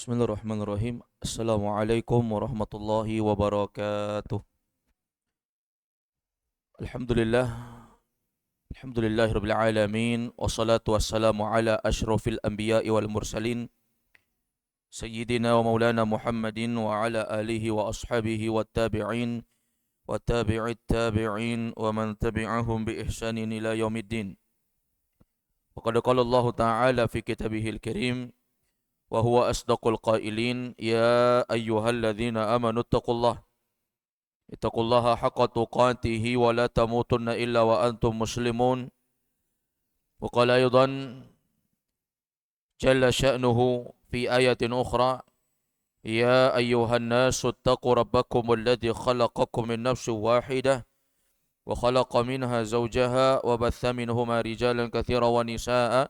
Bismillahirrahmanirrahim. Assalamualaikum warahmatullahi wabarakatuh. Alhamdulillah. Alhamdulillahirabbil alamin wassalatu wassalamu ala asyrafil anbiya'i wal mursalin sayyidina wa maulana Muhammadin wa ala alihi wa ashabihi wattabi'in wa tabi'it tabi'in wa man tabi'ahum bi ihsanin ila yaumiddin. Wa qad qala Allah ta'ala fi kitabihil karim wa huwa asdaqul qailin ya ayyuhalladzina amanu ittaqullaha haqqa tuqatih wa la tamutunna illa wa antum muslimun wa qala aidan jalla sya'nuhu fi ayatin ukhra ya ayyuhan nasu ittaqu rabbakum alladzi khalaqakum min nafsin wahidah wa khalaqa minha zawjaha wa batha minhuma rijalan katsiran wa nisaa'a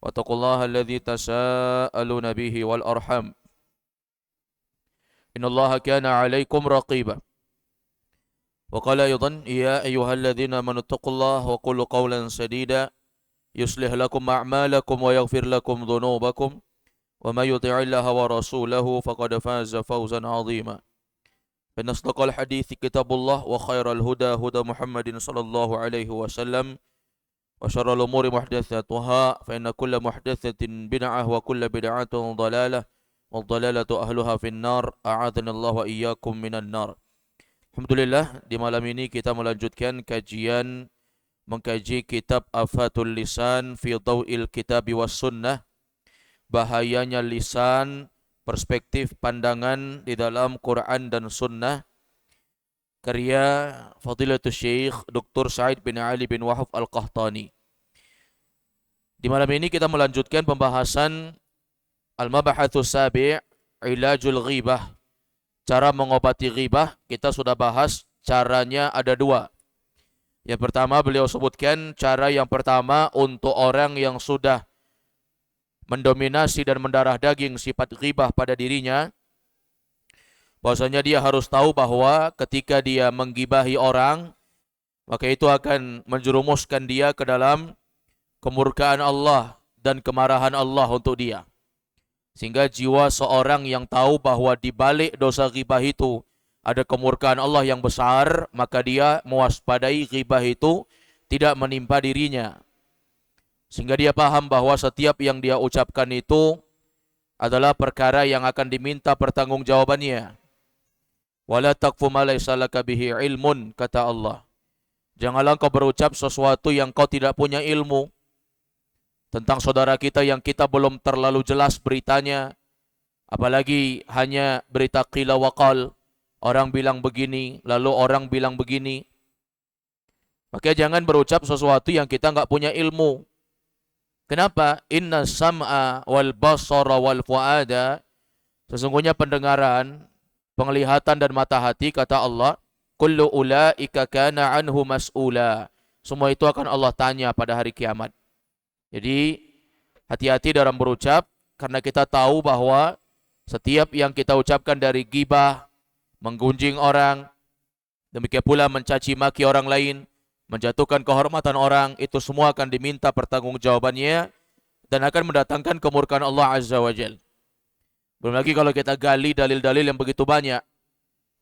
واتقوا الله الذي تساءلون به والأرحام إن الله كان عليكم رقيبا وقال أيضا يا أيها الذين آمنوا اتقوا الله وقولوا قولا سديدا يصلح لكم أعمالكم ويغفر لكم ذنوبكم وما يطع الله ورسوله فقد فاز فوزا عظيما فإن أصدق الحديث كتاب الله وخير الهدى هدى محمد صلى الله عليه وسلم وشر الأمور محدثاتها فإن كل محدثة بدعة وكل بدعة ضلالة والضلالة أهلها في النار أعاذنا الله وإياكم من النار. Alhamdulillah, di malam ini kita melanjutkan kajian mengkaji kitab Afatul Lisan fi Dhaw'il Kitab was Sunnah, bahayanya lisan, perspektif pandangan di dalam Quran dan Sunnah, karya Fadilatul Syekh Dr. Sa'id bin Ali bin Wahab Al-Qahtani. Di malam ini kita melanjutkan pembahasan Al-Mabahatsus Sabi' Ilajul Ghibah. Cara mengobati ghibah, kita sudah bahas caranya ada dua. Yang pertama beliau sebutkan cara yang pertama untuk orang yang sudah mendominasi dan mendarah daging sifat ghibah pada dirinya, bahwasanya dia harus tahu bahwa ketika dia menggibahi orang, maka itu akan menjerumuskan dia ke dalam kemurkaan Allah dan kemarahan Allah untuk dia. Sehingga jiwa seorang yang tahu bahwa di balik dosa ghibah itu ada kemurkaan Allah yang besar, maka dia mewaspadai ghibah itu tidak menimpa dirinya. Sehingga dia paham bahwa setiap yang dia ucapkan itu adalah perkara yang akan diminta pertanggungjawabannya. Wala taqfu ma laysa laka bihi ilmun, kata Allah. Janganlah kau berucap sesuatu yang kau tidak punya ilmu. Tentang saudara kita yang kita belum terlalu jelas beritanya, apalagi hanya berita qila wa qal, orang bilang begini, lalu orang bilang begini. Maka jangan berucap sesuatu yang kita enggak punya ilmu. Kenapa? Inna sam'a wal basara wal fuada, sesungguhnya pendengaran, penglihatan dan mata hati, kata Allah, kullu ulaika kana anhu mas'ula. Semua itu akan Allah tanya pada hari kiamat. Jadi hati-hati dalam berucap, karena kita tahu bahwa setiap yang kita ucapkan dari ghibah, menggunjing orang, demikian pula mencaci maki orang lain, menjatuhkan kehormatan orang, itu semua akan diminta pertanggungjawabannya dan akan mendatangkan kemurkaan Allah Azza wa Jalla. Belum lagi kalau kita gali dalil-dalil yang begitu banyak.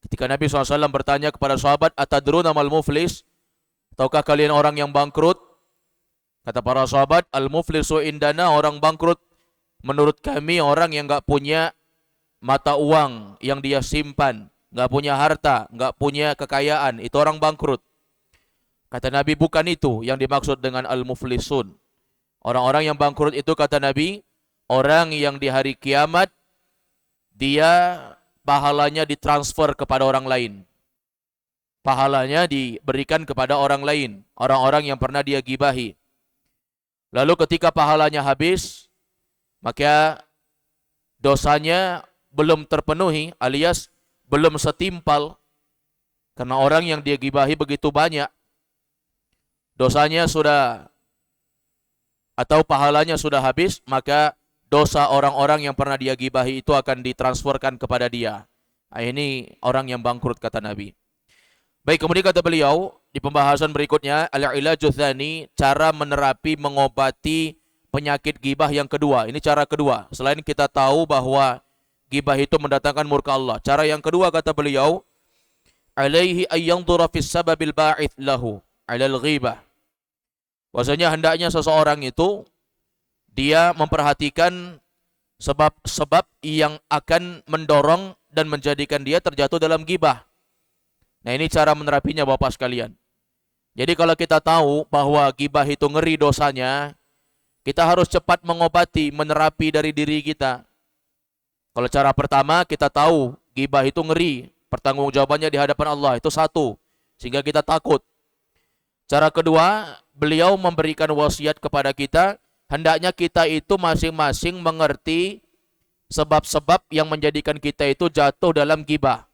Ketika Nabi SAW bertanya kepada sahabat, atadruna mal muflis? Tahukah kalian orang yang bangkrut? Kata para sahabat, al-muflisu indana, orang bangkrut menurut kami orang yang enggak punya mata uang yang dia simpan, enggak punya harta, enggak punya kekayaan, itu orang bangkrut. Kata Nabi, bukan itu yang dimaksud dengan al-muflisun. Orang-orang yang bangkrut itu, kata Nabi, orang yang di hari kiamat dia pahalanya ditransfer kepada orang lain. Pahalanya diberikan kepada orang lain, orang-orang yang pernah dia gibahi. Lalu ketika pahalanya habis, maka dosanya belum terpenuhi alias belum setimpal. Karena orang yang dia gibahi begitu banyak, dosanya sudah atau pahalanya sudah habis, maka dosa orang-orang yang pernah dia gibahi itu akan ditransferkan kepada dia. Nah, ini orang yang bangkrut, kata Nabi. Baik, kemudian kata beliau di pembahasan berikutnya, al-ilaju tsani, cara menerapi, mengobati penyakit gibah yang kedua. Ini cara kedua. Selain kita tahu bahwa gibah itu mendatangkan murka Allah. Cara yang kedua kata beliau, alaihi ayyanzura fis sababil ba'ith lahu 'alal ghibah. Bahwasanya hendaknya seseorang itu dia memperhatikan sebab-sebab yang akan mendorong dan menjadikan dia terjatuh dalam gibah. Nah, ini cara menerapinya Bapak sekalian. Jadi kalau kita tahu bahwa gibah itu ngeri dosanya, kita harus cepat mengobati, menerapi dari diri kita. Kalau cara pertama kita tahu gibah itu ngeri, pertanggungjawabannya di hadapan Allah, itu satu, sehingga kita takut. Cara kedua, beliau memberikan wasiat kepada kita, hendaknya kita itu masing-masing mengerti sebab-sebab yang menjadikan kita itu jatuh dalam gibah.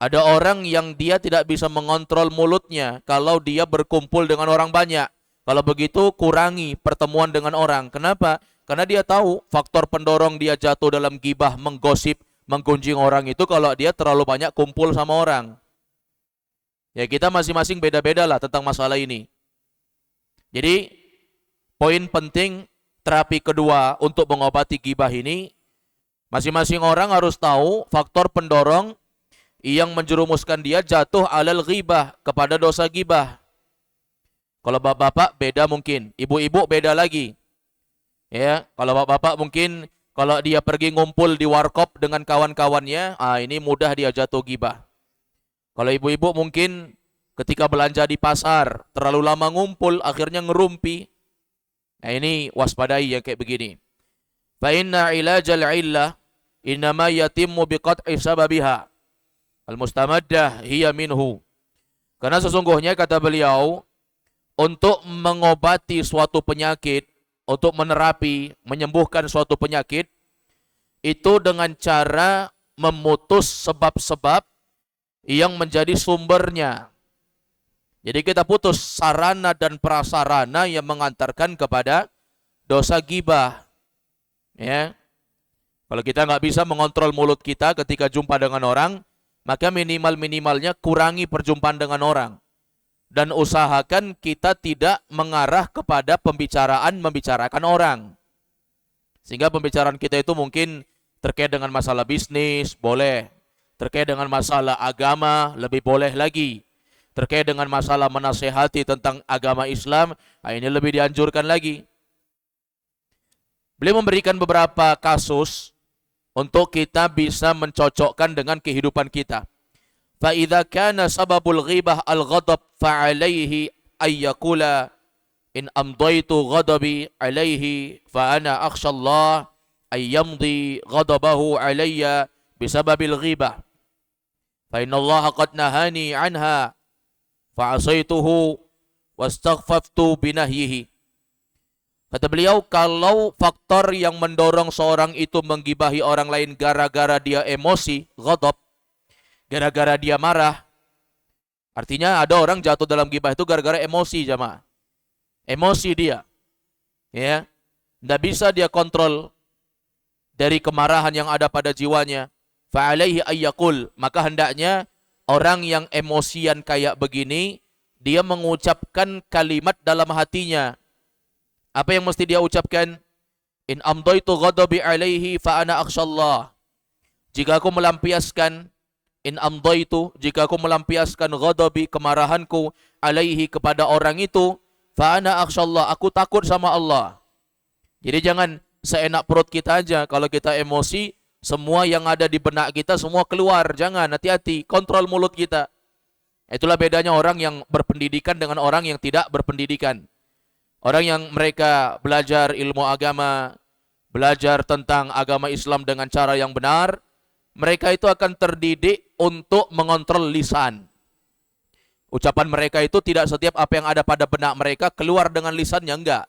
Ada orang yang dia tidak bisa mengontrol mulutnya kalau dia berkumpul dengan orang banyak. Kalau begitu kurangi pertemuan dengan orang. Kenapa? Karena dia tahu faktor pendorong dia jatuh dalam gibah, menggosip, menggunjing orang itu kalau dia terlalu banyak kumpul sama orang. Ya, kita masing-masing beda-beda lah tentang masalah ini. Jadi poin penting terapi kedua untuk mengobati gibah ini, masing-masing orang harus tahu faktor pendorong yang menjerumuskan dia jatuh alal ghibah, kepada dosa gibah. Kalau bapak-bapak beda mungkin, ibu-ibu beda lagi. Ya, kalau bapak-bapak mungkin kalau dia pergi ngumpul di warkop dengan kawan-kawannya, ini mudah dia jatuh gibah. Kalau ibu-ibu mungkin ketika belanja di pasar, terlalu lama ngumpul, akhirnya ngerumpi. Nah, ini waspadai yang kayak begini. Fa inna ilajal illah innama yatimmu biqat'i sababiha. Al-mustamaddah hiya minhu. Karena sesungguhnya kata beliau, untuk mengobati suatu penyakit, untuk menerapi, menyembuhkan suatu penyakit, itu dengan cara memutus sebab-sebab yang menjadi sumbernya. Jadi kita putus sarana dan prasarana yang mengantarkan kepada dosa gibah. Ya. Kalau kita nggak bisa mengontrol mulut kita ketika jumpa dengan orang, maka minimal-minimalnya kurangi perjumpaan dengan orang. Dan usahakan kita tidak mengarah kepada membicarakan orang. Sehingga pembicaraan kita itu mungkin terkait dengan masalah bisnis, boleh. Terkait dengan masalah agama, lebih boleh lagi. Terkait dengan masalah menasehati tentang agama Islam, ini lebih dianjurkan lagi. Beliau memberikan beberapa kasus untuk kita bisa mencocokkan dengan kehidupan kita. Fa idza kana sababul ghibah al-ghadab fa alaihi ay yaqula in amdaitu ghadabi alaihi fa ana akhsha Allah ay yamdi ghadabahu alayya bisababil ghibah. Fa inna Allah qad nahani anha fa asaituhu wastaghfaftu binahyihi. Kata beliau, kalau faktor yang mendorong seorang itu menggibahi orang lain gara-gara dia emosi, ghadab, gara-gara dia marah, artinya ada orang jatuh dalam gibah itu gara-gara emosi, jamaah. Emosi dia. Ya. Tidak bisa dia kontrol dari kemarahan yang ada pada jiwanya. Fa'alaihi ayyakul. Maka hendaknya orang yang emosian kayak begini, dia mengucapkan kalimat dalam hatinya. Apa yang mesti dia ucapkan? In amdaitu ghadabi alaihi fa ana akhshallah. Jika aku melampiaskan jika aku melampiaskan ghadabi, kemarahanku, alaihi, kepada orang itu, fa ana akhshallah, aku takut sama Allah. Jadi jangan seenak perut kita aja. Kalau kita emosi, semua yang ada di benak kita semua keluar. Jangan, hati-hati, kontrol mulut kita. Itulah bedanya orang yang berpendidikan dengan orang yang tidak berpendidikan. Orang yang mereka belajar ilmu agama, belajar tentang agama Islam dengan cara yang benar, mereka itu akan terdidik untuk mengontrol lisan. Ucapan mereka itu tidak setiap apa yang ada pada benak mereka keluar dengan lisannya, enggak.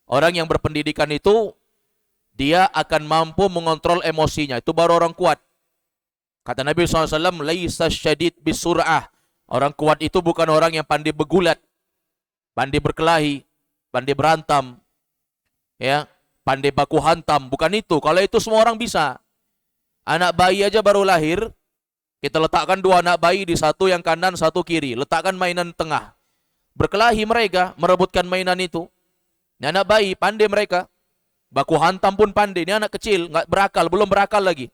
Orang yang berpendidikan itu, dia akan mampu mengontrol emosinya. Itu baru orang kuat. Kata Nabi SAW, laisa syadid bisur'ah. Orang kuat itu bukan orang yang pandai begulat, pandai berkelahi, pandai berantam, ya, pandai baku hantam. Bukan itu. Kalau itu semua orang bisa. Anak bayi aja baru lahir, kita letakkan dua anak bayi di satu yang kanan, satu kiri. Letakkan mainan tengah. Berkelahi mereka, merebutkan mainan itu. Ini anak bayi, pandai mereka. Baku hantam pun pandai. Ini anak kecil, nggak berakal, belum berakal lagi.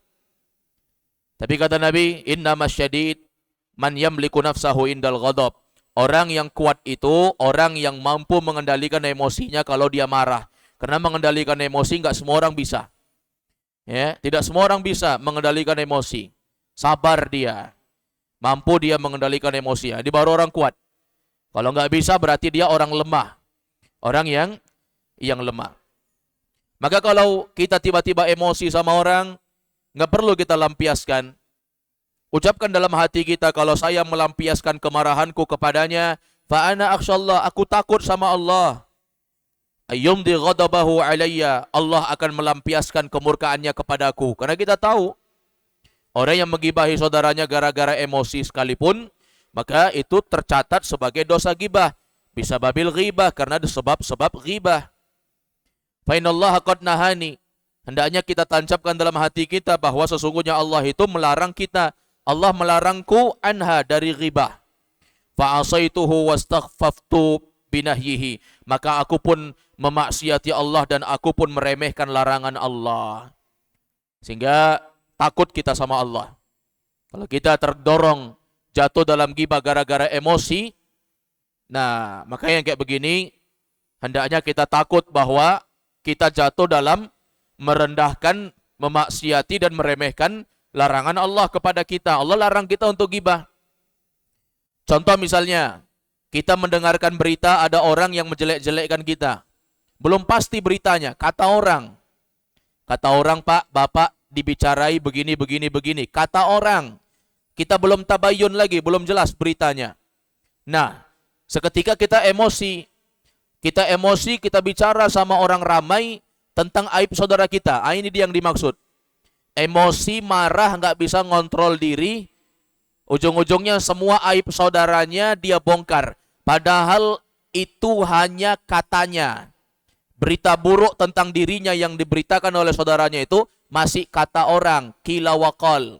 Tapi kata Nabi, innamas syadid man yamliku nafsahu indal ghadab. Orang yang kuat itu orang yang mampu mengendalikan emosinya kalau dia marah. Karena mengendalikan emosi nggak semua orang bisa. Ya, tidak semua orang bisa mengendalikan emosi. Sabar dia. Mampu dia mengendalikan emosinya. Ini baru orang kuat. Kalau nggak bisa berarti dia orang lemah. Orang yang lemah. Maka kalau kita tiba-tiba emosi sama orang, nggak perlu kita lampiaskan. Ucapkan dalam hati kita, kalau saya melampiaskan kemarahanku kepadanya, fa ana akhsyallah, aku takut sama Allah. Ayyumdi ghadabahu alayya, Allah akan melampiaskan kemurkaannya kepadaku. Karena kita tahu, orang yang menggibahi saudaranya gara-gara emosi sekalipun, maka itu tercatat sebagai dosa gibah. Bisa babil ghibah karena ada sebab-sebab ghibah. Fa innallaha qad nahani. Hendaknya kita tancapkan dalam hati kita bahwa sesungguhnya Allah itu melarang kita. Allah melarangku anha dari ghibah. Fa asaituhu wastaghfaftu binahyihi. Maka aku pun memaksiati Allah dan aku pun meremehkan larangan Allah. Sehingga takut kita sama Allah. Kalau kita terdorong jatuh dalam ghibah gara-gara emosi, nah makanya yang kayak begini, hendaknya kita takut bahwa kita jatuh dalam merendahkan, memaksiati dan meremehkan larangan Allah kepada kita. Allah larang kita untuk ghibah. Contoh misalnya, kita mendengarkan berita ada orang yang menjelek-jelekkan kita. Belum pasti beritanya, kata orang. Kata orang, Pak, Bapak dibicarai begini, begini, begini. Kata orang. Kita belum tabayun lagi, belum jelas beritanya. Nah, seketika kita emosi, kita bicara sama orang ramai tentang aib saudara kita. Ini dia yang dimaksud. Emosi, marah, nggak bisa ngontrol diri. Ujung-ujungnya semua aib saudaranya dia bongkar. Padahal itu hanya katanya. Berita buruk tentang dirinya yang diberitakan oleh saudaranya itu masih kata orang. Qila wa qal.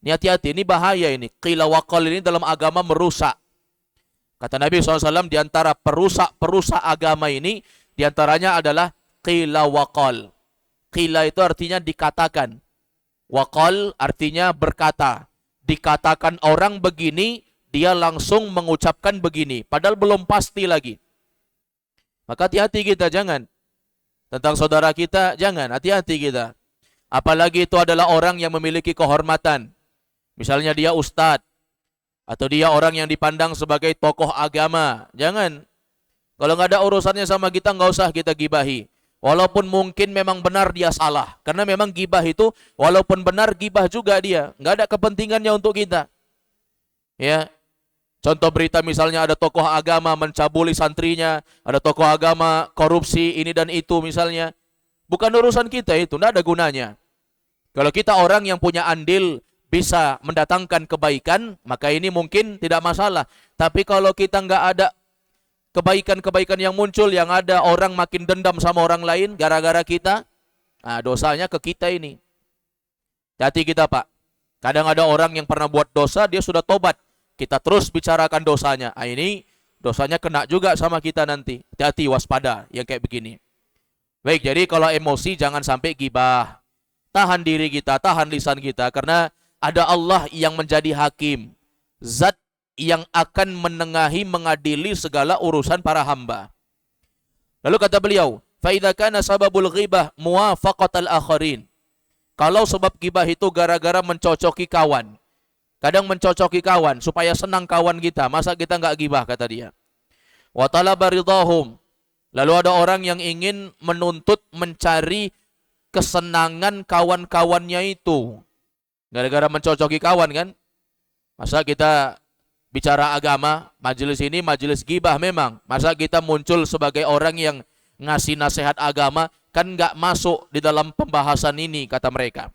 Ini hati-hati, ini bahaya ini. Qila wa qal ini dalam agama merusak. Kata Nabi SAW, di antara perusak agama ini, di antaranya adalah qila wa qal. Qila itu artinya dikatakan. Wa qal artinya berkata. Dikatakan orang begini, dia langsung mengucapkan begini. Padahal belum pasti lagi. Maka hati-hati kita, jangan. Tentang saudara kita, jangan. Hati-hati kita. Apalagi itu adalah orang yang memiliki kehormatan. Misalnya dia ustadz. Atau dia orang yang dipandang sebagai tokoh agama. Jangan. Kalau nggak ada urusannya sama kita, nggak usah kita gibahi. Walaupun mungkin memang benar dia salah. Karena memang gibah itu, walaupun benar, gibah juga dia. Nggak ada kepentingannya untuk kita. Ya. Contoh berita misalnya ada tokoh agama mencabuli santrinya, ada tokoh agama korupsi ini dan itu misalnya. Bukan urusan kita itu, tidak ada gunanya. Kalau kita orang yang punya andil bisa mendatangkan kebaikan, maka ini mungkin tidak masalah. Tapi kalau kita nggak ada kebaikan-kebaikan yang muncul, yang ada orang makin dendam sama orang lain gara-gara kita, nah dosanya ke kita ini. Hati kita, Pak. Kadang ada orang yang pernah buat dosa, dia sudah tobat. Kita terus bicarakan dosanya. Ini dosanya kena juga sama kita nanti. Hati-hati, waspada yang kayak begini. Baik, jadi kalau emosi jangan sampai gibah. Tahan diri kita, tahan lisan kita. Karena ada Allah yang menjadi hakim. Zat yang akan menengahi, mengadili segala urusan para hamba. Lalu kata beliau, فَإِذَا كَانَ سَبَبُ الْغِبَةِ مُوَافَقَةَ الْآخَرِينَ. Kalau sebab gibah itu gara-gara mencocoki kawan. Kadang mencocoki kawan supaya senang kawan kita. Masa kita nggak gibah, kata dia. Wa talaba ridahum. Lalu ada orang yang ingin menuntut, mencari kesenangan kawan-kawannya itu. Gara-gara mencocoki kawan kan. Masa kita bicara agama, majelis ini majelis gibah memang. Masa kita muncul sebagai orang yang ngasih nasihat agama, kan nggak masuk di dalam pembahasan ini, kata mereka.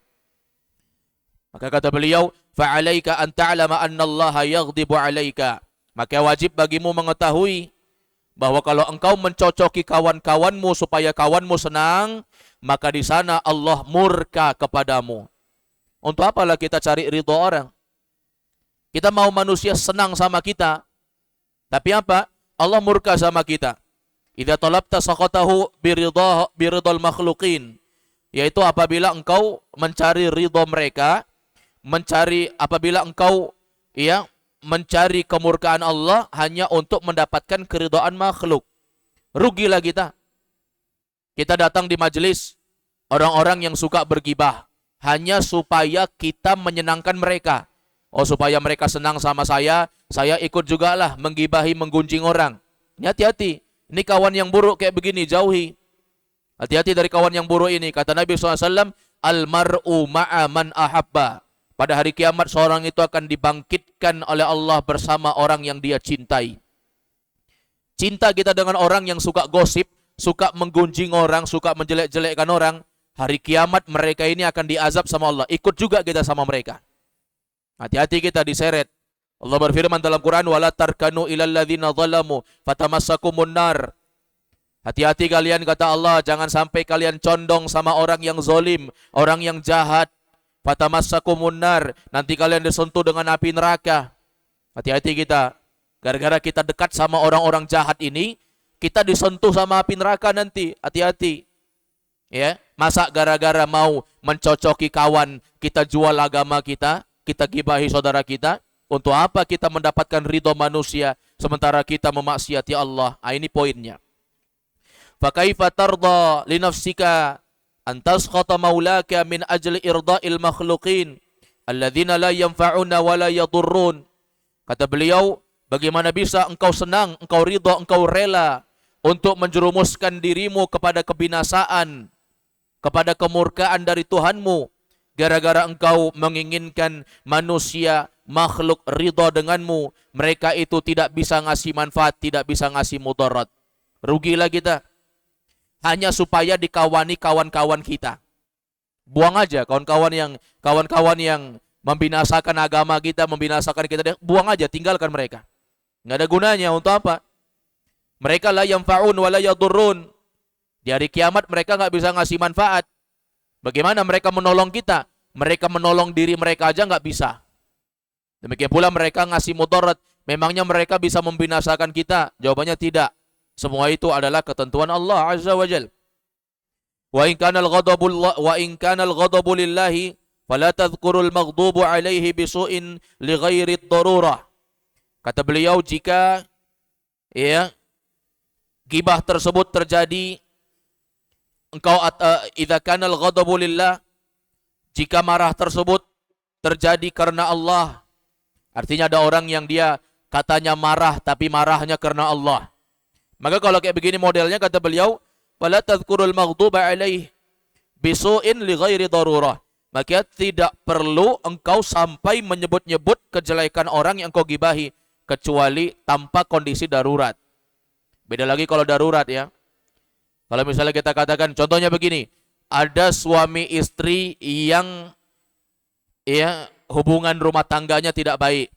Maka kata beliau, fa'alaika an ta'lama anna Allah yaghdibu 'alaika. Maka wajib bagimu mengetahui bahwa kalau engkau mencocoki kawan-kawanmu supaya kawanmu senang, maka di sana Allah murka kepadamu. Untuk apalah kita cari ridho orang? Kita mau manusia senang sama kita, tapi apa? Allah murka sama kita. Idza talabta sakhatahu biridhal makhluqin, yaitu apabila engkau mencari ridha mereka, apabila engkau mencari kemurkaan Allah hanya untuk mendapatkan keridhaan makhluk. Rugilah kita. Kita datang di majelis orang-orang yang suka bergibah hanya supaya kita menyenangkan mereka. Oh, supaya mereka senang sama saya ikut juga lah menggibahi, menggunjing orang. Ini hati-hati. Ini kawan yang buruk kayak begini, jauhi. Hati-hati dari kawan yang buruk ini. Kata Nabi SAW, Al-mar'u ma'a man ahabba. Pada hari kiamat seorang itu akan dibangkitkan oleh Allah bersama orang yang dia cintai. Cinta kita dengan orang yang suka gosip, suka menggunjing orang, suka menjelek-jelekkan orang, hari kiamat mereka ini akan diazab sama Allah. Ikut juga kita sama mereka. Hati-hati kita diseret. Allah berfirman dalam Quran, wala tarkanu ilal ladzina zalamu fatamassakumun nar. Hati-hati kalian, kata Allah, jangan sampai kalian condong sama orang yang zolim, orang yang jahat. Fatamassakumun nar, nanti kalian disentuh dengan api neraka. Hati-hati kita. Gara-gara kita dekat sama orang-orang jahat ini, kita disentuh sama api neraka nanti. Hati-hati. Ya, masa gara-gara mau mencocoki kawan, kita jual agama kita gibahi saudara kita? Untuk apa kita mendapatkan ridho manusia sementara kita memaksiati Allah? Ini poinnya. Fakaifa tarda li nafsika an taskhata maulaka min ajli irda'il makhluqin alladzina la yanfa'una wa la yadurrun. Kata beliau, bagaimana bisa engkau senang, engkau ridho, engkau rela untuk menjerumuskan dirimu kepada kebinasaan, kepada kemurkaan dari Tuhanmu, gara-gara engkau menginginkan manusia, makhluk ridha denganmu. Mereka itu tidak bisa ngasih manfaat, tidak bisa ngasih mudarat. Rugilah kita. Hanya supaya dikawani kawan-kawan kita. Buang aja kawan-kawan yang membinasakan agama kita, membinasakan kita, buang aja, tinggalkan mereka. Nggak ada gunanya. Untuk apa? Mereka la yanfa'un wa la yadurrun. Di hari kiamat mereka nggak bisa ngasih manfaat. Bagaimana mereka menolong kita? Mereka menolong diri mereka aja nggak bisa. Demikian pula mereka ngasih mudarat. Memangnya mereka bisa membinasakan kita? Jawabannya tidak. Semua itu adalah ketentuan Allah Azza wa Jal. Wa in kana al-ghadabu lillahi fala tadhkurul maghdubu alaihi bisu'in li ghairi ad-darurah. Kata beliau, jika gibah tersebut terjadi, engkau idza kana al-ghadabu lillah, jika marah tersebut terjadi karena Allah, artinya ada orang yang dia katanya marah tapi marahnya karena Allah, maka kalau kayak begini modelnya, kata beliau, wala tadhkurul maghduba alaih bisu'in li ghairi darurah, maka tidak perlu engkau sampai menyebut-nyebut kejelekan orang yang kau gibahi kecuali tanpa kondisi darurat. Beda lagi kalau darurat ya. Kalau misalnya kita katakan, contohnya begini, ada suami istri yang hubungan rumah tangganya tidak baik,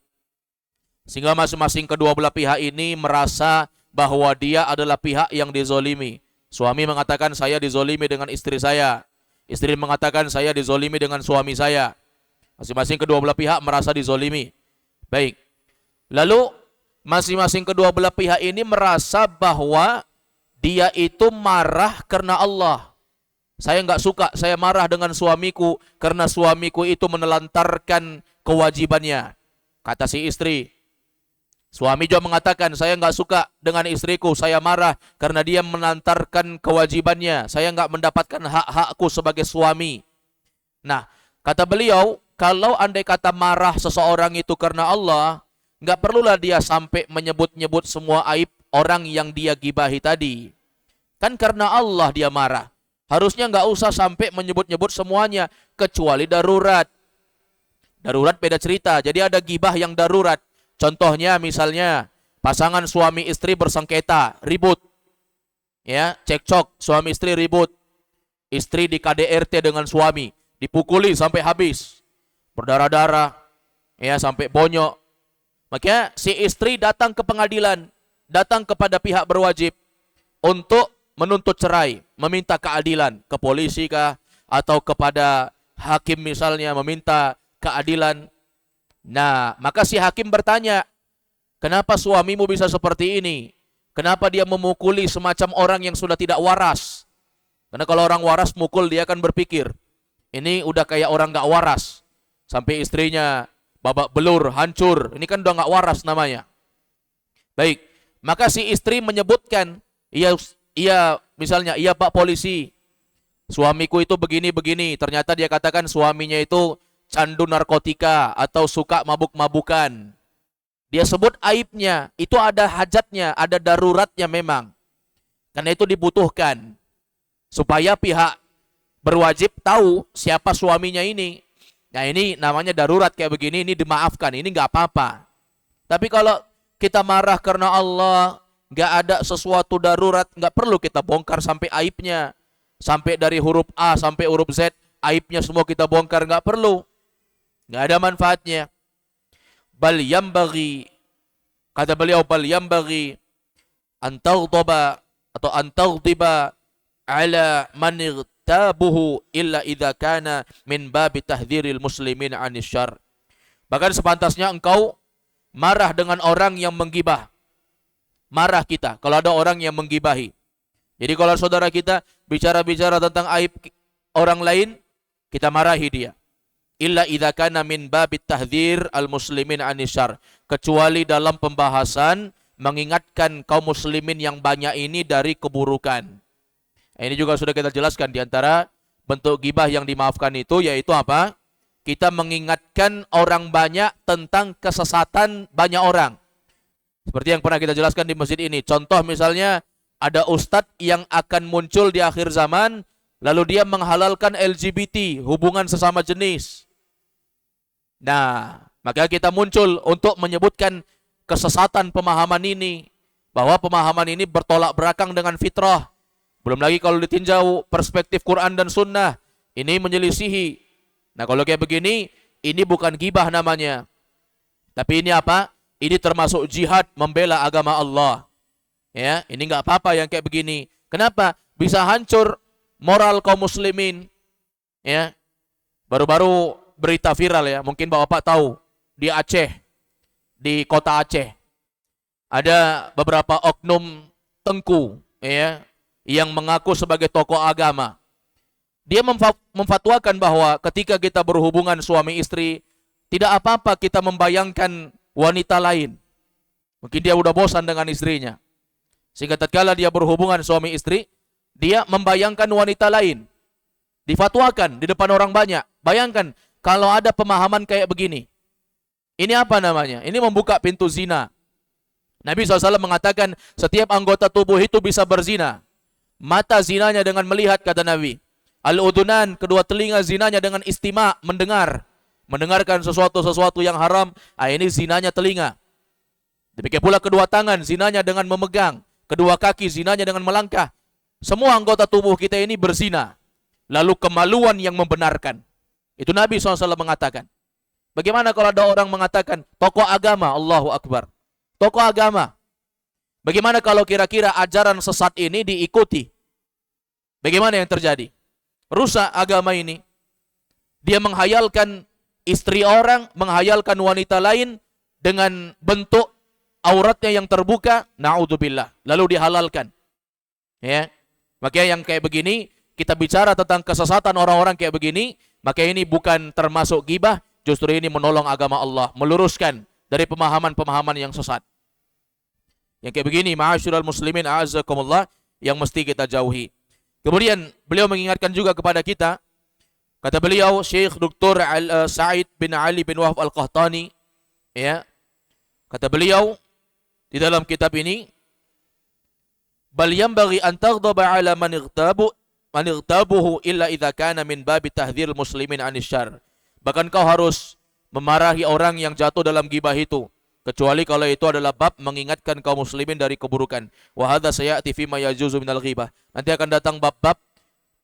sehingga masing-masing kedua belah pihak ini merasa bahwa dia adalah pihak yang dizolimi. Suami mengatakan, saya dizolimi dengan istri saya. Istri mengatakan, saya dizolimi dengan suami saya. Masing-masing kedua belah pihak merasa dizolimi. Baik. Lalu masing-masing kedua belah pihak ini merasa bahwa dia itu marah karena Allah. Saya nggak suka, saya marah dengan suamiku karena suamiku itu menelantarkan kewajibannya. Kata si istri. Suami juga mengatakan, saya nggak suka dengan istriku, saya marah karena dia menelantarkan kewajibannya. Saya nggak mendapatkan hak-hakku sebagai suami. Nah, kata beliau, kalau andai kata marah seseorang itu karena Allah, nggak perlulah dia sampai menyebut-nyebut semua aib orang yang dia gibahi tadi. Kan karena Allah dia marah. Harusnya nggak usah sampai menyebut-nyebut semuanya, kecuali darurat. Darurat beda cerita. Jadi ada gibah yang darurat. Contohnya misalnya pasangan suami istri bersengketa, ribut. Ya, cekcok, suami istri ribut. Istri di KDRT dengan suami, dipukuli sampai habis. Berdarah-darah, ya sampai bonyok. Maka si istri datang ke pengadilan, datang kepada pihak berwajib untuk menuntut cerai, meminta keadilan ke polisi kah, atau kepada hakim misalnya meminta keadilan. Nah, maka si hakim bertanya, kenapa suamimu bisa seperti ini? Kenapa dia memukuli semacam orang yang sudah tidak waras? Karena kalau orang waras mukul dia akan berpikir, ini udah kayak orang gak waras. Sampai istrinya babak belur, hancur. Ini kan udah gak waras namanya. Baik, maka si istri menyebutkan, misalnya, iya Pak Polisi, suamiku itu begini-begini. Ternyata dia katakan suaminya itu candu narkotika atau suka mabuk-mabukan. Dia sebut aibnya, itu ada hajatnya, ada daruratnya memang. Karena itu dibutuhkan. Supaya pihak berwajib tahu siapa suaminya ini. Nah ini namanya darurat kayak begini, ini dimaafkan, ini nggak apa-apa. Tapi kalau kita marah karena Allah, nggak ada sesuatu darurat, nggak perlu kita bongkar sampai aibnya. Sampai dari huruf A sampai huruf Z, aibnya semua kita bongkar, nggak perlu. Nggak ada manfaatnya. Bal yambaghi, kata beliau, bal yambaghi an taghdaba atau an taghdiba ala man igtabuhu illa idza kana min babi tahdhiril muslimin 'anis syarr. Bahkan sepantasnya engkau marah dengan orang yang menggibah. Marah kita kalau ada orang yang menggibahi. Jadi kalau saudara kita bicara-bicara tentang aib orang lain, kita marahi dia. Illa idza kana min babit tahdhir al-muslimin 'anis syarr, kecuali dalam pembahasan mengingatkan kaum muslimin yang banyak ini dari keburukan. Ini juga sudah kita jelaskan di antara bentuk ghibah yang dimaafkan itu yaitu apa? Kita mengingatkan orang banyak tentang kesesatan banyak orang. Seperti yang pernah kita jelaskan di masjid ini. Contoh misalnya ada ustadz yang akan muncul di akhir zaman, lalu dia menghalalkan LGBT, hubungan sesama jenis. Nah, maka kita muncul untuk menyebutkan kesesatan pemahaman ini. Bahwa pemahaman ini bertolak belakang dengan fitrah. Belum lagi kalau ditinjau perspektif Quran dan Sunnah, ini menyelisihi. Nah kalau kayak begini, ini bukan ghibah namanya. Tapi ini apa? Ini termasuk jihad membela agama Allah. Ya, ini nggak apa-apa yang kayak begini. Kenapa? Bisa hancur moral kaum muslimin. Ya, baru-baru berita viral ya, mungkin Bapak tahu di Aceh, di kota Aceh, ada beberapa oknum tengku, ya, yang mengaku sebagai tokoh agama. Dia memfatwakan bahwa ketika kita berhubungan suami istri, tidak apa-apa kita membayangkan wanita lain. Mungkin dia udah bosan dengan istrinya. Sehingga tatkala dia berhubungan suami istri, dia membayangkan wanita lain. Difatwakan di depan orang banyak. Bayangkan kalau ada pemahaman kayak begini. Ini apa namanya? Ini membuka pintu zina. Nabi SAW mengatakan setiap anggota tubuh itu bisa berzina. Mata zinanya dengan melihat, kata Nabi. Al-udunan, kedua telinga zinanya dengan istima, mendengar. Mendengarkan sesuatu yang haram, ini zinanya telinga. Demikian pula kedua tangan, zinanya dengan memegang. Kedua kaki, zinanya dengan melangkah. Semua anggota tubuh kita ini berzina. Lalu kemaluan yang membenarkan. Itu Nabi SAW mengatakan. Bagaimana kalau ada orang mengatakan, tokoh agama, Allahu Akbar. Tokoh agama. Bagaimana kalau kira-kira ajaran sesat ini diikuti? Bagaimana yang terjadi? Rusak agama ini. Dia menghayalkan istri orang, menghayalkan wanita lain dengan bentuk auratnya yang terbuka, na'udzubillah, lalu dihalalkan. Ya. Maka yang kayak begini, kita bicara tentang kesesatan orang-orang kayak begini, maka ini bukan termasuk ghibah, justru ini menolong agama Allah, meluruskan dari pemahaman-pemahaman yang sesat. Yang kayak begini, ma'asyiral muslimin a'azzakumullah, yang mesti kita jauhi. Kemudian beliau mengingatkan juga kepada kita, kata beliau Syekh Dr. Sa'id bin Ali bin Wahab Al-Qahtani, ya, kata beliau di dalam kitab ini, bal yanbaghi an taghdaba ala man igtabuhu illa idza kana min babi tahdhir muslimin 'anis syarr. Bahkan kau harus memarahi orang yang jatuh dalam ghibah itu, kecuali kalau itu adalah bab mengingatkan kaum muslimin dari keburukan. Wa hadza sayati fi ma yajuzu minal ghibah. Nanti akan datang bab-bab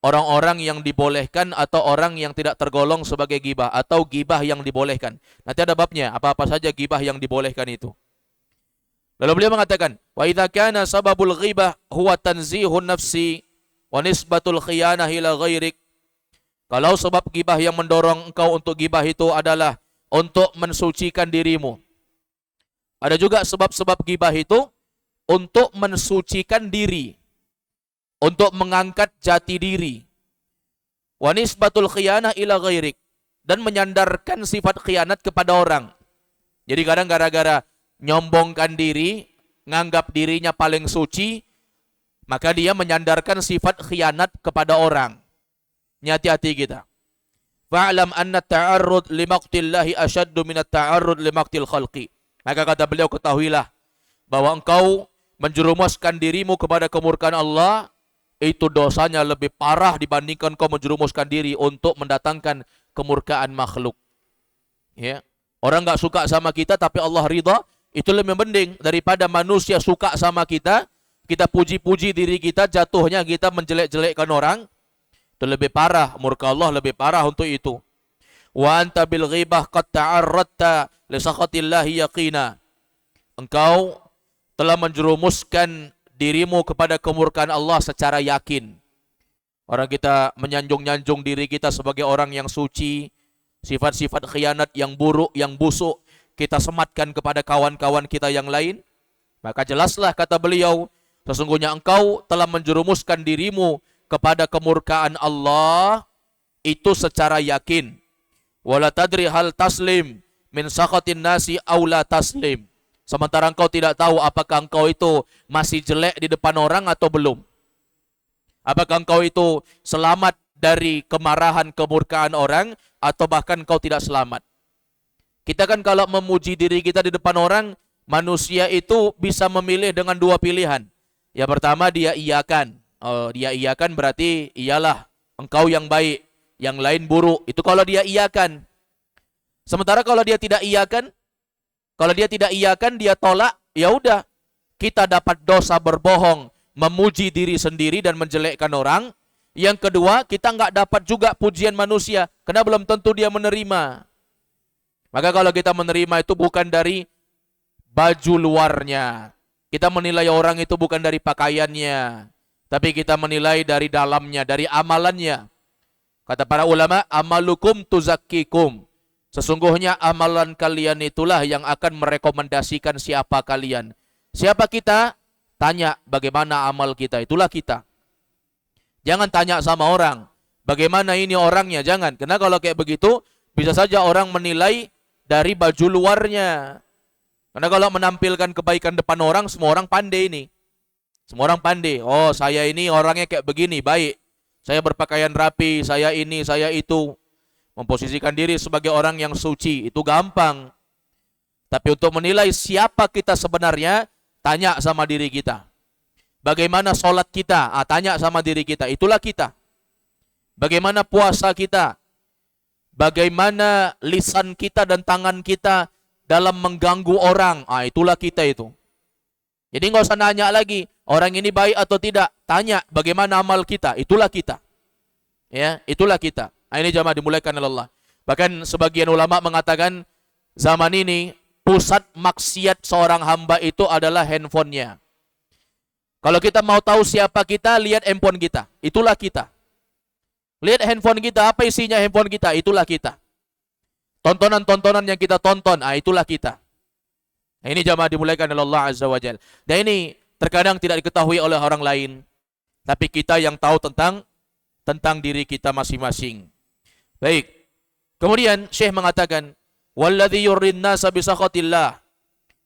orang-orang yang dibolehkan atau orang yang tidak tergolong sebagai ghibah atau ghibah yang dibolehkan. Nanti ada babnya, apa-apa saja ghibah yang dibolehkan itu. Lalu beliau mengatakan, wa idza kana sababul ghibah huwa tanzihun nafsi wa nisbatul khiyanah ila ghairik. Kalau sebab ghibah yang mendorong engkau untuk ghibah itu adalah untuk mensucikan dirimu. Ada juga sebab-sebab ghibah itu untuk mensucikan diri, untuk mengangkat jati diri. Wa nisbatul khiyanah ila ghairik, dan menyandarkan sifat khianat kepada orang. Jadi kadang gara-gara nyombongkan diri, nganggap dirinya paling suci, maka dia menyandarkan sifat khianat kepada orang. Ini hati-hati kita. Fa'lam anna ta'arrud limaqtillahi ashaddu minat ta'arrud limaqtil khalqi. Maka kata beliau, ketahuilah bahwa engkau menjerumuskan dirimu kepada kemurkaan Allah, itu dosanya lebih parah dibandingkan kau menjerumuskan diri untuk mendatangkan kemurkaan makhluk. Ya. Orang enggak suka sama kita tapi Allah ridha, itu lebih mending daripada manusia suka sama kita, kita puji-puji diri kita, jatuhnya kita menjelek-jelekkan orang. Itu lebih parah, murka Allah lebih parah untuk itu. Wa anta bil ghibah qad ta'arradta li sakhatillahi yaqina. Engkau telah menjerumuskan dirimu kepada kemurkaan Allah secara yakin. Orang kita menyanjung-nyanjung diri kita sebagai orang yang suci, sifat-sifat khianat yang buruk, yang busuk, kita sematkan kepada kawan-kawan kita yang lain. Maka jelaslah kata beliau, sesungguhnya engkau telah menjerumuskan dirimu kepada kemurkaan Allah itu secara yakin. Wala tadri hal taslim min sakhatin nasi aw la taslim. Sementara engkau tidak tahu apakah engkau itu masih jelek di depan orang atau belum. Apakah engkau itu selamat dari kemarahan, kemurkaan orang, atau bahkan engkau tidak selamat. Kita kan kalau memuji diri kita di depan orang, manusia itu bisa memilih dengan dua pilihan. Yang pertama dia iyakan. Oh, dia iyakan berarti iyalah engkau yang baik, yang lain buruk. Itu kalau dia iyakan. Sementara kalau dia tidak iyakan, dia tolak, ya udah, kita dapat dosa berbohong, memuji diri sendiri dan menjelekkan orang. Yang kedua, kita nggak dapat juga pujian manusia, karena belum tentu dia menerima. Maka kalau kita menerima itu bukan dari baju luarnya, kita menilai orang itu bukan dari pakaiannya, tapi kita menilai dari dalamnya, dari amalannya. Kata para ulama, amalukum tuzakkikum. Sesungguhnya amalan kalian itulah yang akan merekomendasikan siapa kalian. Siapa kita? Tanya bagaimana amal kita, itulah kita. Jangan tanya sama orang, bagaimana ini orangnya, jangan. Karena kalau kayak begitu, bisa saja orang menilai dari baju luarnya. Karena kalau menampilkan kebaikan depan orang, semua orang pandai ini. Semua orang pandai. Oh, saya ini orangnya kayak begini, baik. Saya berpakaian rapi, saya ini, saya itu. Memposisikan diri sebagai orang yang suci, itu gampang. Tapi untuk menilai siapa kita sebenarnya, tanya sama diri kita. Bagaimana sholat kita? Tanya sama diri kita, itulah kita. Bagaimana puasa kita? Bagaimana lisan kita dan tangan kita dalam mengganggu orang? Itulah kita itu. Jadi nggak usah nanya lagi, orang ini baik atau tidak. Tanya bagaimana amal kita, itulah kita. Ya, itulah kita. Ini jamaah dimulaikan oleh Allah. Bahkan sebagian ulama mengatakan zaman ini pusat maksiat seorang hamba itu adalah handphonenya. Kalau kita mau tahu siapa kita, lihat handphone kita. Itulah kita. Lihat handphone kita, apa isinya handphone kita, itulah kita. Tontonan-tontonan yang kita tonton, itulah kita. Nah, ini jamaah dimulaikan oleh Allah Azza wa Jalla. Dan ini terkadang tidak diketahui oleh orang lain, tapi kita yang tahu tentang diri kita masing-masing. Baik. Kemudian Syekh mengatakan, "Walladzi yurrin nasa bi sakhatillah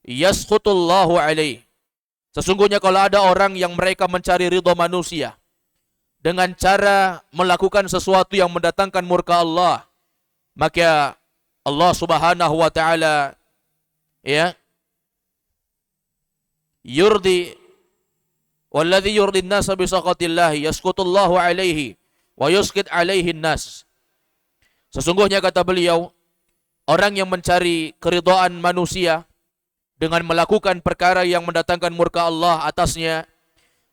yaskhutullahu alaihi." Sesungguhnya kalau ada orang yang mereka mencari ridha manusia dengan cara melakukan sesuatu yang mendatangkan murka Allah, maka Allah Subhanahu wa taala yurdi walladzi yurdin nas bi sakhatillah yasqutullahu alaihi wa yusqit alaihi nas. Sesungguhnya kata beliau, orang yang mencari keridhaan manusia dengan melakukan perkara yang mendatangkan murka Allah atasnya,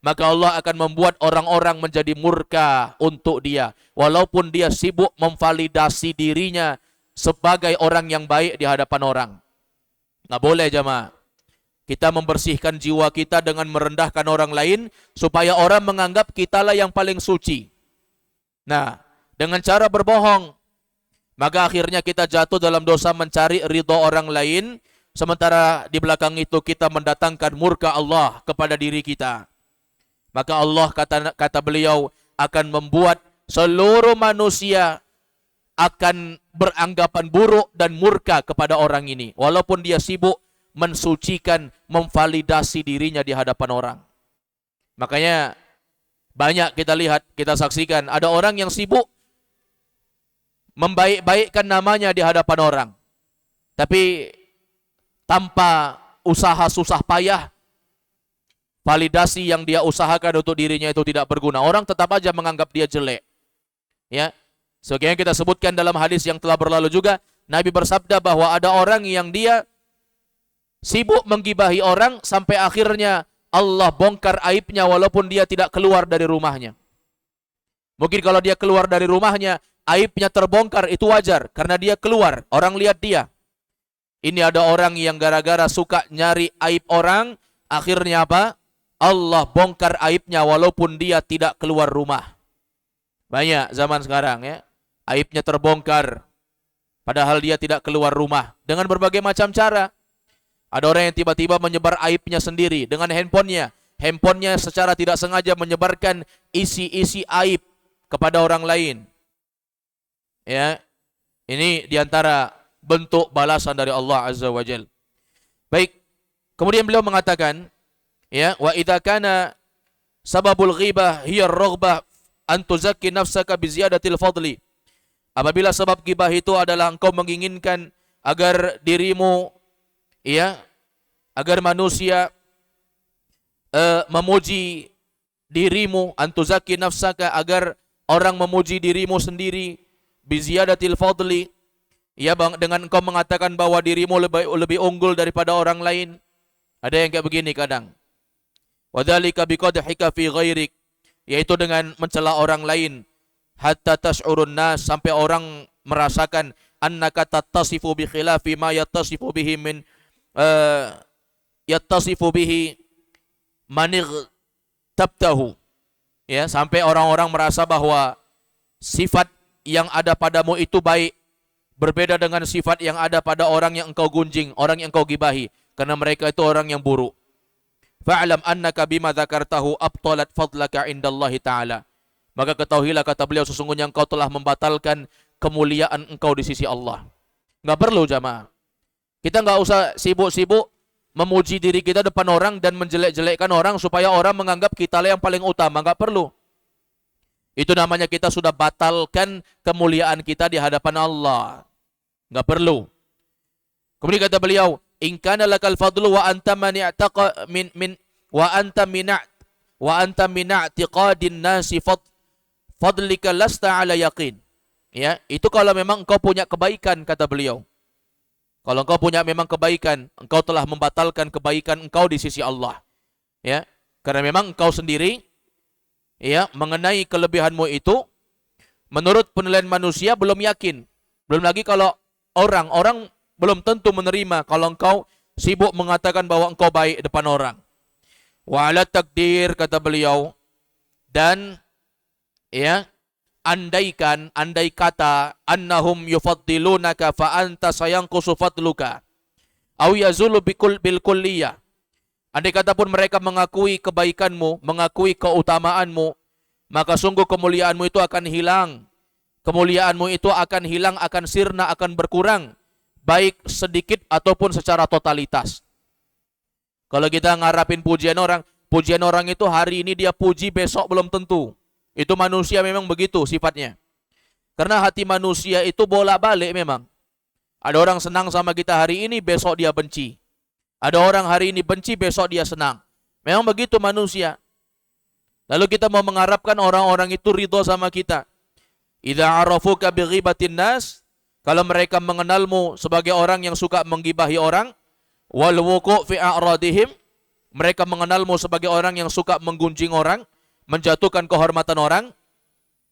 maka Allah akan membuat orang-orang menjadi murka untuk dia, walaupun dia sibuk memvalidasi dirinya sebagai orang yang baik di hadapan orang. Nggak boleh jamaah. Kita membersihkan jiwa kita dengan merendahkan orang lain, supaya orang menganggap kitalah yang paling suci. Nah, dengan cara berbohong, maka akhirnya kita jatuh dalam dosa mencari ridho orang lain, sementara di belakang itu kita mendatangkan murka Allah kepada diri kita. Maka Allah kata beliau akan membuat seluruh manusia akan beranggapan buruk dan murka kepada orang ini, walaupun dia sibuk mensucikan, memvalidasi dirinya di hadapan orang. Makanya banyak kita lihat, kita saksikan ada orang yang sibuk membaik-baikkan namanya di hadapan orang, tapi tanpa usaha susah payah, validasi yang dia usahakan untuk dirinya itu tidak berguna. Orang tetap aja menganggap dia jelek. Ya, sebagaimana kita sebutkan dalam hadis yang telah berlalu juga, Nabi bersabda bahwa ada orang yang dia sibuk menggibahi orang sampai akhirnya Allah bongkar aibnya walaupun dia tidak keluar dari rumahnya. Mungkin kalau dia keluar dari rumahnya, aibnya terbongkar, itu wajar karena dia keluar, orang lihat dia. Ini ada orang yang gara-gara suka nyari aib orang, akhirnya apa? Allah bongkar aibnya walaupun dia tidak keluar rumah. Banyak zaman sekarang ya, aibnya terbongkar padahal dia tidak keluar rumah dengan berbagai macam cara. Ada orang yang tiba-tiba menyebar aibnya sendiri dengan handphonenya. Handphonenya secara tidak sengaja menyebarkan isi-isi aib kepada orang lain. Ya, ini diantara bentuk balasan dari Allah Azza wa Jal. Baik, kemudian beliau mengatakan, ya, wa idza kana sababul ghibah hiya ar-raghbah an tuzakki nafsaka bi ziyadatil fadli. Apabila sebab ghibah itu adalah engkau menginginkan agar dirimu, ya, agar manusia memuji dirimu, antuzaki nafsaka, agar orang memuji dirimu sendiri, biziyadatil fadli, ya bang, dengan engkau mengatakan bahwa dirimu lebih unggul daripada orang lain. Ada yang kayak begini kadang. Wadzalika biqadhika fi ghairik, yaitu dengan mencela orang lain, hatta tash'urun nas, sampai orang merasakan annaka tattasifu bi khilafi ma yattasifu bihi min yattasifu bihi manigh tabtahu, ya, sampai orang-orang merasa bahwa sifat yang ada padamu itu baik, berbeda dengan sifat yang ada pada orang yang engkau gunjing, orang yang engkau gibahi, karena mereka itu orang yang buruk. Fa'lam annaka bima dzakartahu abtalat fadlaka indallahi ta'ala. Maka ketahuilah, kata beliau, sesungguhnya engkau telah membatalkan kemuliaan engkau di sisi Allah. Enggak perlu jamaah. Kita enggak usah sibuk-sibuk memuji diri kita depan orang dan menjelek-jelekkan orang supaya orang menganggap kita lah yang paling utama. Enggak perlu. Itu namanya kita sudah batalkan kemuliaan kita di hadapan Allah. Enggak perlu. Kemudian kata beliau, in kana lakal fadlu wa anta man i'taqa min wa anta min i'tiqadin nasi fadlika lasta ala yaqin. Ya, itu kalau memang engkau punya kebaikan, kata beliau. Kalau engkau punya memang kebaikan, engkau telah membatalkan kebaikan engkau di sisi Allah. Ya, karena memang engkau sendiri, ya, mengenai kelebihanmu itu menurut penilaian manusia belum yakin. Belum lagi kalau orang belum tentu menerima kalau engkau sibuk mengatakan bahwa engkau baik depan orang. Wa ala takdir, kata beliau, dan ya, andai kata annahum yufaddilunaka fa anta sayanqusu fadluka aw yazulu bil kulliyah. Andai kata pun mereka mengakui kebaikanmu, mengakui keutamaanmu, maka sungguh kemuliaanmu itu akan hilang. Kemuliaanmu itu akan hilang, akan sirna, akan berkurang, baik sedikit ataupun secara totalitas. Kalau kita ngarapin pujian orang itu hari ini dia puji, besok belum tentu. Itu manusia memang begitu sifatnya. Karena hati manusia itu bolak-balik memang. Ada orang senang sama kita hari ini, besok dia benci. Ada orang hari ini benci, besok dia senang. Memang begitu manusia. Lalu kita mau mengharapkan orang-orang itu ridho sama kita. Idza arafuka bighibatin nas, kalau mereka mengenalmu sebagai orang yang suka menggibahi orang, wal wuqu' fi a'radihim, mereka mengenalmu sebagai orang yang suka menggunjing orang, menjatuhkan kehormatan orang,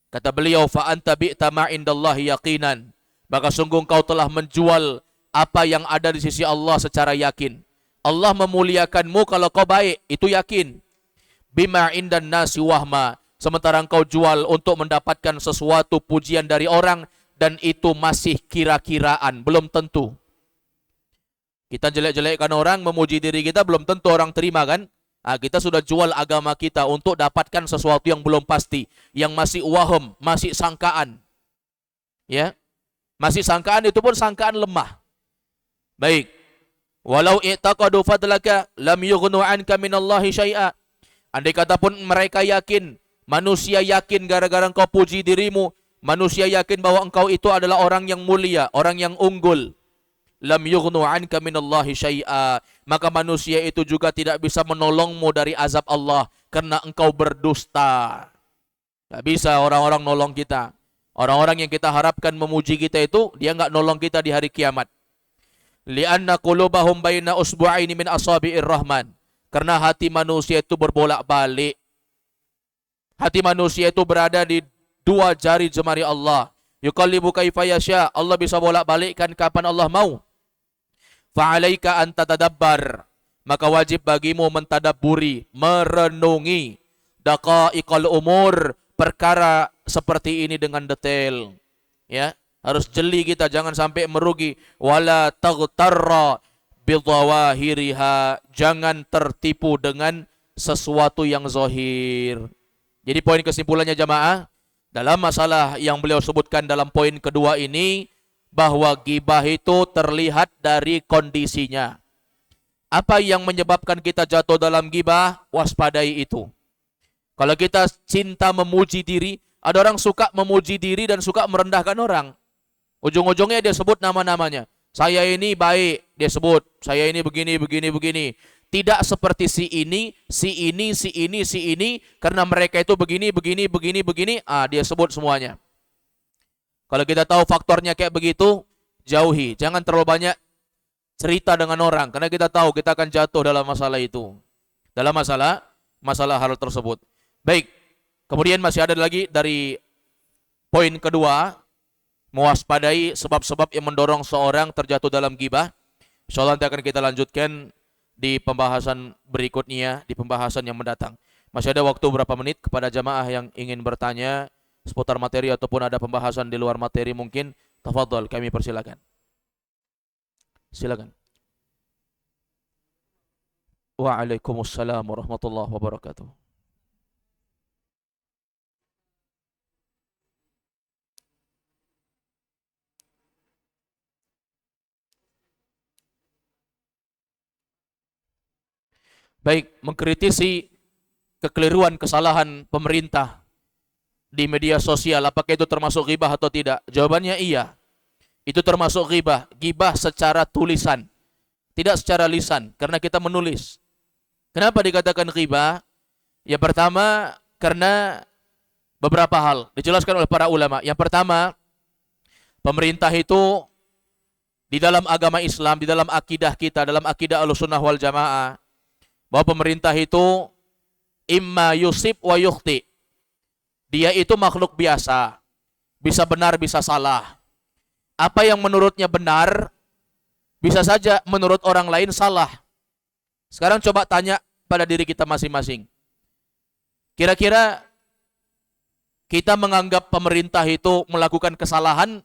kata beliau, fa anta bi'ta ma indallahi yaqinan, maka sungguh engkau telah menjual apa yang ada di sisi Allah secara yakin. Allah memuliakanmu kalau kau baik, itu yakin. Bima indan nasi wahma, sementara engkau jual untuk mendapatkan sesuatu pujian dari orang, dan itu masih kira-kiraan, belum tentu. Kita jelek-jelekkan orang, memuji diri kita, belum tentu orang terima kan? Kita sudah jual agama kita untuk dapatkan sesuatu yang belum pasti, yang masih waham, masih sangkaan. Ya, masih sangkaan, itu pun sangkaan lemah. Baik. Walau i'taqadu fadlaka lam yughnu anka minallahi syai'a. Andai kata pun mereka yakin, manusia yakin gara-gara engkau puji dirimu, manusia yakin bahwa engkau itu adalah orang yang mulia, orang yang unggul. Lam yughnu anka minallahi syai'a, maka manusia itu juga tidak bisa menolongmu dari azab Allah karena engkau berdusta. Tidak bisa orang-orang nolong kita. Orang-orang yang kita harapkan memuji kita itu, dia enggak nolong kita di hari kiamat. Li'anna qulubahum baina usbu'aini min asabi'ir rahman. Karena hati manusia itu berbolak-balik. Hati manusia itu berada di dua jari jemari Allah. Yuqallibu kaifa yasha. Allah bisa bolak-balikkan kapan Allah mau. Fa'alaika an tatadabbar, maka wajib bagimu mentadabburi, merenungi daqaiqal umur, perkara seperti ini dengan detail. Ya, harus jeli kita, jangan sampai merugi. Wala taghtarra bidhawahiriha, jangan tertipu dengan sesuatu yang zahir. Jadi poin kesimpulannya jamaah, dalam masalah yang beliau sebutkan dalam poin kedua ini, bahwa ghibah itu terlihat dari kondisinya. Apa yang menyebabkan kita jatuh dalam ghibah? Waspadai itu. Kalau kita cinta memuji diri, ada orang suka memuji diri dan suka merendahkan orang. Ujung-ujungnya dia sebut nama-namanya. Saya ini baik, dia sebut. Saya ini begini, begini, begini. Tidak seperti si ini, si ini, si ini, si ini. Karena mereka itu begini, begini, begini, begini. Dia sebut semuanya. Kalau kita tahu faktornya kayak begitu, jauhi. Jangan terlalu banyak cerita dengan orang. Karena kita tahu kita akan jatuh dalam masalah itu. Dalam masalah hal tersebut. Baik. Kemudian masih ada lagi dari poin kedua. Mewaspadai sebab-sebab yang mendorong seorang terjatuh dalam ghibah. InsyaAllah nanti akan kita lanjutkan di pembahasan berikutnya. Di pembahasan yang mendatang. Masih ada waktu berapa menit kepada jamaah yang ingin bertanya seputar materi ataupun ada pembahasan di luar materi mungkin, tafadhal, kami persilakan. Silakan. Waalaikumsalam warahmatullahi wabarakatuh. Baik, mengkritisi kekeliruan, kesalahan pemerintah di media sosial, apakah itu termasuk ghibah atau tidak? Jawabannya iya. Itu termasuk ghibah. Ghibah secara tulisan, tidak secara lisan, karena kita menulis. Kenapa dikatakan ghibah? Yang pertama, karena beberapa hal dijelaskan oleh para ulama. Yang pertama, pemerintah itu di dalam agama Islam, di dalam akidah kita, dalam akidah Ahlussunnah wal Jamaah, bahwa pemerintah itu imma yusib wa yukhti. Dia itu makhluk biasa, bisa benar, bisa salah. Apa yang menurutnya benar, bisa saja menurut orang lain salah. Sekarang coba tanya pada diri kita masing-masing. Kira-kira kita menganggap pemerintah itu melakukan kesalahan,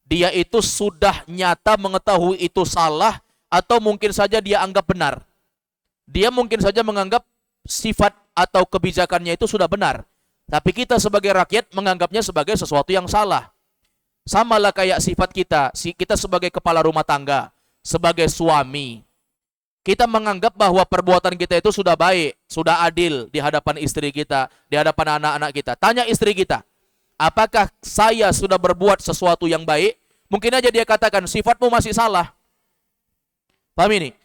dia itu sudah nyata mengetahui itu salah, atau mungkin saja dia anggap benar. Dia mungkin saja menganggap sifat atau kebijakannya itu sudah benar. Tapi kita sebagai rakyat menganggapnya sebagai sesuatu yang salah. Samalah kayak sifat kita. Kita sebagai kepala rumah tangga, sebagai suami. Kita menganggap bahwa perbuatan kita itu sudah baik, sudah adil di hadapan istri kita, di hadapan anak-anak kita. Tanya istri kita, apakah saya sudah berbuat sesuatu yang baik? Mungkin aja dia katakan, sifatmu masih salah. Paham ini?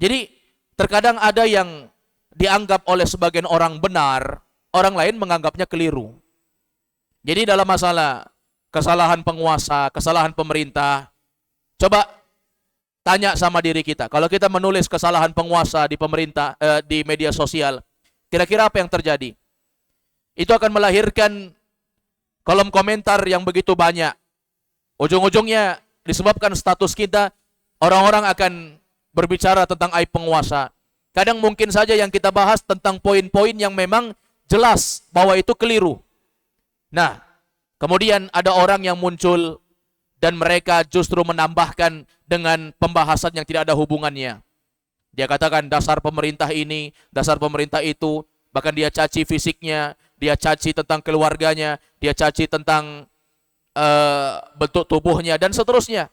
Jadi, terkadang ada yang dianggap oleh sebagian orang benar, orang lain menganggapnya keliru. Jadi dalam masalah kesalahan penguasa, kesalahan pemerintah, coba tanya sama diri kita. Kalau kita menulis kesalahan penguasa di pemerintah, di media sosial, kira-kira apa yang terjadi? Itu akan melahirkan kolom komentar yang begitu banyak. Ujung-ujungnya disebabkan status kita, orang-orang akan berbicara tentang aib penguasa. Kadang mungkin saja yang kita bahas tentang poin-poin yang memang jelas bahwa itu keliru. Nah, kemudian ada orang yang muncul dan mereka justru menambahkan dengan pembahasan yang tidak ada hubungannya. Dia katakan dasar pemerintah ini, dasar pemerintah itu, bahkan dia caci fisiknya, dia caci tentang keluarganya, dia caci tentang bentuk tubuhnya, dan seterusnya.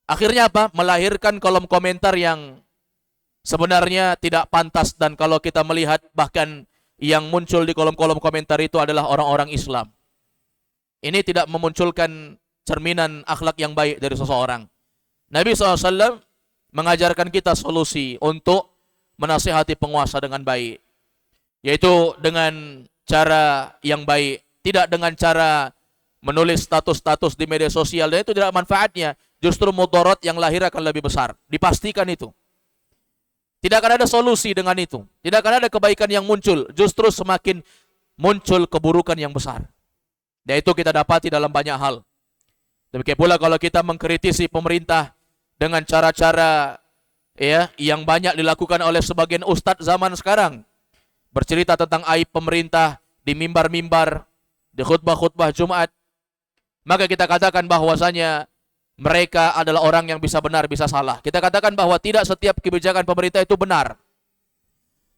Akhirnya apa? Melahirkan kolom komentar yang sebenarnya tidak pantas, dan kalau kita melihat bahkan yang muncul di kolom-kolom komentar itu adalah orang-orang Islam. Ini tidak memunculkan cerminan akhlak yang baik dari seseorang. Nabi SAW mengajarkan kita solusi untuk menasihati penguasa dengan baik, yaitu dengan cara yang baik, tidak dengan cara menulis status-status di media sosial, dan itu tidak manfaatnya, justru mudarat yang lahir akan lebih besar, dipastikan itu. Tidak akan ada solusi dengan itu, tidak akan ada kebaikan yang muncul, justru semakin muncul keburukan yang besar. Dan itu kita dapati dalam banyak hal. Demikian pula kalau kita mengkritisi pemerintah dengan cara-cara yang banyak dilakukan oleh sebagian ustadz zaman sekarang, bercerita tentang aib pemerintah di mimbar-mimbar, di khutbah-khutbah Jumat, maka kita katakan bahwasanya mereka adalah orang yang bisa benar, bisa salah. Kita katakan bahwa tidak setiap kebijakan pemerintah itu benar.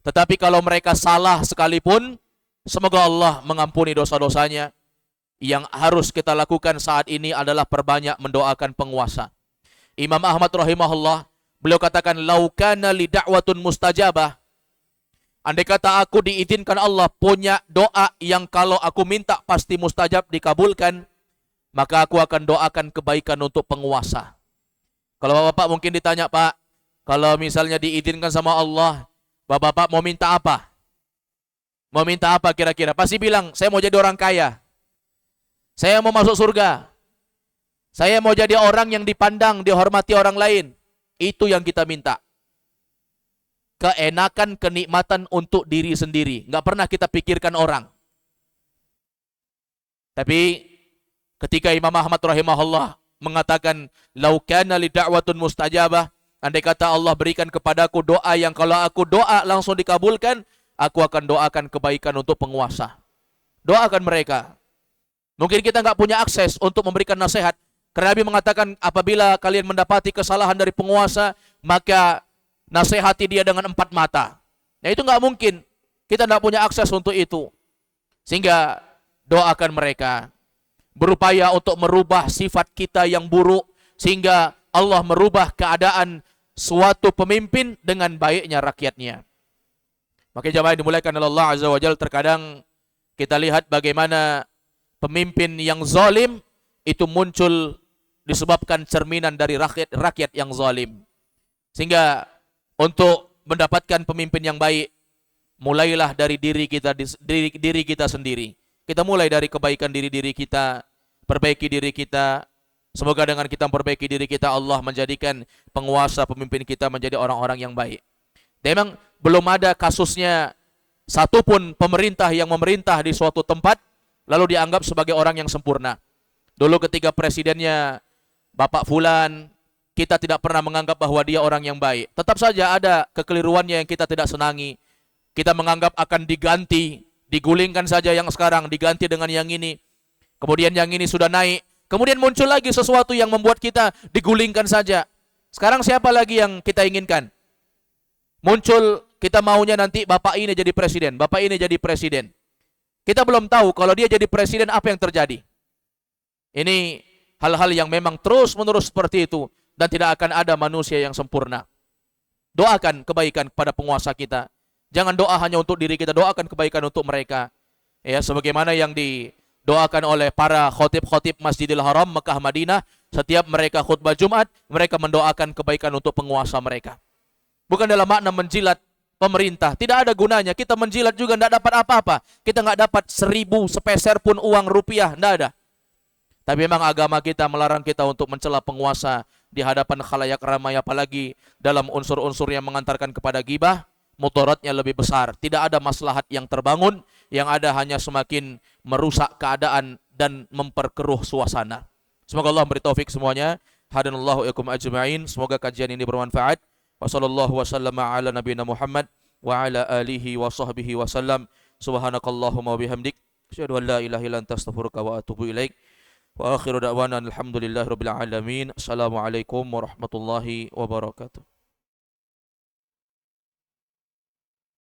Tetapi kalau mereka salah sekalipun, semoga Allah mengampuni dosa-dosanya. Yang harus kita lakukan saat ini adalah perbanyak mendoakan penguasa. Imam Ahmad rahimahullah, beliau katakan, laukana li da'watun mustajabah. Andai kata aku diizinkan Allah punya doa yang kalau aku minta pasti mustajab, dikabulkan, maka aku akan doakan kebaikan untuk penguasa. Kalau bapak mungkin ditanya, Pak, kalau misalnya diizinkan sama Allah, bapak mau minta apa? Mau minta apa kira-kira? Pasti bilang, saya mau jadi orang kaya. Saya mau masuk surga. Saya mau jadi orang yang dipandang, dihormati orang lain. Itu yang kita minta. Keenakan, kenikmatan untuk diri sendiri. Nggak pernah kita pikirkan orang. Tapi ketika Imam Ahmad rahimahullah mengatakan, laukana li da'watun mustajabah, andai kata Allah berikan kepadaku doa yang kalau aku doa langsung dikabulkan, aku akan doakan kebaikan untuk penguasa. Doakan mereka. Mungkin kita nggak punya akses untuk memberikan nasihat. Karena Nabi mengatakan, apabila kalian mendapati kesalahan dari penguasa, maka nasihati dia dengan 4 mata. Nah itu nggak mungkin. Kita nggak punya akses untuk itu. Sehingga doakan mereka. Berupaya untuk merubah sifat kita yang buruk. Sehingga Allah merubah keadaan suatu pemimpin dengan baiknya rakyatnya. Maka jamaah yang dimuliakan oleh Allah Azza wa Jalla, terkadang kita lihat bagaimana pemimpin yang zalim itu muncul disebabkan cerminan dari rakyat yang zalim. Sehingga untuk mendapatkan pemimpin yang baik, mulailah dari diri kita sendiri. Kita mulai dari kebaikan diri kita, perbaiki diri kita. Semoga dengan kita memperbaiki diri kita, Allah menjadikan penguasa pemimpin kita menjadi orang-orang yang baik. Dan memang belum ada kasusnya satupun pemerintah yang memerintah di suatu tempat lalu dianggap sebagai orang yang sempurna. Dulu ketika presidennya Bapak Fulan, kita tidak pernah menganggap bahwa dia orang yang baik. Tetap saja ada kekeliruannya yang kita tidak senangi. Kita menganggap akan diganti, digulingkan saja yang sekarang, diganti dengan yang ini. Kemudian yang ini sudah naik. Kemudian muncul lagi sesuatu yang membuat kita digulingkan saja. Sekarang siapa lagi yang kita inginkan? Muncul, kita maunya nanti Bapak ini jadi presiden, Bapak ini jadi presiden. Kita belum tahu kalau dia jadi presiden apa yang terjadi. Ini hal-hal yang memang terus-menerus seperti itu. Dan tidak akan ada manusia yang sempurna. Doakan kebaikan kepada penguasa kita. Jangan doa hanya untuk diri kita, doakan kebaikan untuk mereka. Ya, sebagaimana yang didoakan oleh para khotib-khotib Masjidil Haram, Mekah, Madinah. Setiap mereka khutbah Jumat, mereka mendoakan kebaikan untuk penguasa mereka. Bukan dalam makna menjilat pemerintah, tidak ada gunanya. Kita menjilat juga tidak dapat apa-apa. Kita nggak dapat 1000 sepeser pun uang rupiah, tidak ada. Tapi memang agama kita melarang kita untuk mencela penguasa di hadapan khalayak ramai, apalagi dalam unsur-unsur yang mengantarkan kepada ghibah, mudaratnya lebih besar. Tidak ada maslahat yang terbangun, yang ada hanya semakin merusak keadaan dan memperkeruh suasana. Semoga Allah memberi taufik semuanya. Hadanallahu yakum ajma'in. Semoga kajian ini bermanfaat. Wassallallahu wasallama ala nabiyina Muhammad wa ala alihi wa sahbihi wasallam. Subhanakallahumma wa bihamdik, asyhadu an la ilaha illa anta astaghfiruka wa atubu ilaik. Wa akhiru da'wana alhamdulillahi rabbil alamin. Assalamualaikum warahmatullahi wabarakatuh.